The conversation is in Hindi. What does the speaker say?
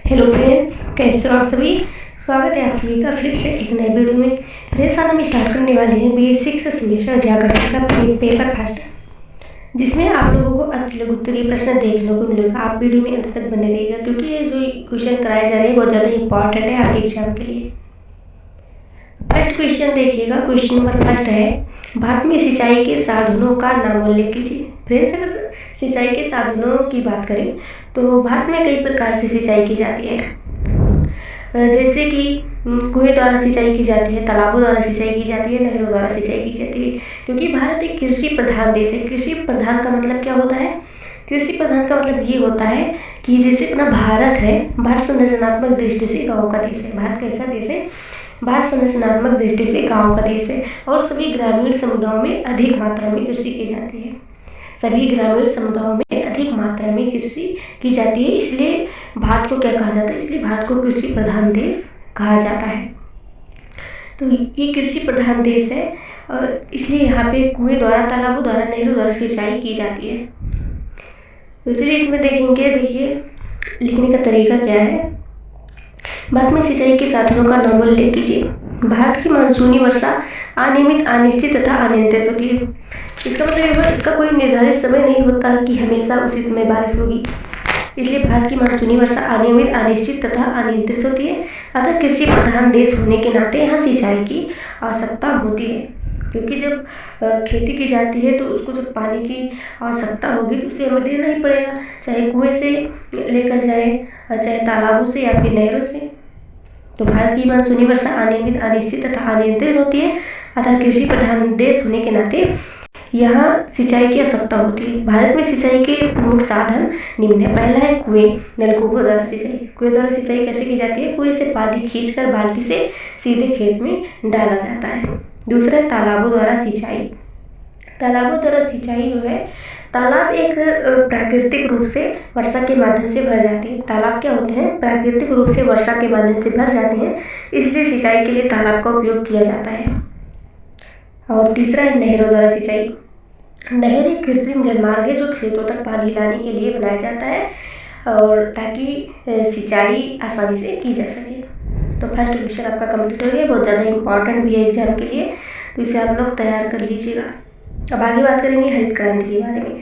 हेलो फ्रेंड्स, कैसे हो आप सभी। स्वागत है आप सभी का फिर से एक नए वीडियो में। फ्रेंड्स, आज हम स्टार्ट करने वाले हैं BA6 सेमेस्टर ज्योग्राफी का पेपर फर्स्ट, जिसमें आप लोगों को अति लघु उत्तरीय प्रश्न देखने को मिलेगा। आप वीडियो में अंत तक बने रहिएगा, क्योंकि ये जो क्वेश्चन कराए जा रहे हैं बहुत ज़्यादा इंपॉर्टेंट है आपके एग्जाम के लिए। फर्स्ट क्वेश्चन देखिएगा। क्वेश्चन नंबर फर्स्ट है, भारत में सिंचाई के साधनों का नाम उल्लेख कीजिए। फ्रेंड्स, अगर सिंचाई के साधनों की बात करें तो भारत में कई प्रकार से सिंचाई की जाती है, जैसे कि कुएं द्वारा सिंचाई की जाती है, तालाबों द्वारा सिंचाई की जाती है, नहरों द्वारा सिंचाई की जाती है। क्योंकि भारत एक कृषि प्रधान देश है। कृषि प्रधान का मतलब क्या होता है? कृषि प्रधान का मतलब ये होता है कि जैसे अपना भारत है, भारत संरचनात्मक दृष्टि से गाँव का देश है। भारत कैसा देश है? भारत संरचनात्मक दृष्टि से गाँव का देश है, और सभी ग्रामीण समुदायों में अधिक मात्रा में कृषि की जाती है। सभी ग्रामीण समुदायों में अधिक मात्रा में कृषि की जाती है, इसलिए भारत को क्या कहा जाता है? इसलिए भारत को कृषि प्रधान देश कहा जाता है। तो ये कृषि प्रधान देश है, और इसलिए यहाँ पे कुएं द्वारा, तालाबों द्वारा, नहरों द्वारा सिंचाई की जाती है। तो चलिए इसमें देखेंगे। देखिए लिखने का तरीका क्या है। भारत में सिंचाई के साधनों का नाम उल्लेख कीजिए। भारत की मानसूनी वर्षा अनियमित, अनिश्चित तथा अनियंत्रित होती है। इसका मतलब इसका कोई निर्धारित समय नहीं होता कि हमेशा उसी समय बारिश होगी। इसलिए भारत की मानसूनी वर्षा अनियमित, अनिश्चित तथा अनियंत्रित होती है। अतः कृषि प्रधान देश होने के नाते यहाँ सिंचाई की आवश्यकता होती है, क्योंकि जब खेती की जाती है तो उसको जब पानी की आवश्यकता होगी तो उसे हमें देना ही पड़ेगा, चाहे कुएं से लेकर जाए, चाहे तालाबों से या फिर नहरों से। तो भारत की मानसूनी वर्षा अनियमित, अनिश्चित तथा अनियंत्रित होती है। अतः कृषि प्रधान देश होने के नाते यहाँ सिंचाई की आवश्यकता होती है। भारत में सिंचाई के प्रमुख साधन निम्न है। पहला है कुएं, नलकूपों द्वारा सिंचाई। कुएं द्वारा सिंचाई कैसे की जाती है? कुएं से पानी खींचकर बाल्टी से सीधे खेत में डाला जाता है। दूसरा है तालाबों द्वारा सिंचाई। तालाबों द्वारा सिंचाई जो है, तालाब एक प्राकृतिक रूप से वर्षा के माध्यम से भर जाती है। तालाब क्या होते हैं? प्राकृतिक रूप से वर्षा के माध्यम से भर जाते हैं, इसलिए सिंचाई के लिए तालाब का उपयोग किया जाता है। और तीसरा है नहरों द्वारा सिंचाई। नहर एक कृत्रिम जलमार्ग है जो खेतों तक पानी लाने के लिए बनाया जाता है, और ताकि सिंचाई आसानी से की जा सके। तो फर्स्ट क्वेश्चन आपका कंप्लीट हो गया। बहुत ज़्यादा इंपॉर्टेंट भी है एग्जाम के लिए, तो इसे आप लोग तैयार कर लीजिएगा। अब आगे बात करेंगे हरित क्रांति के बारे में।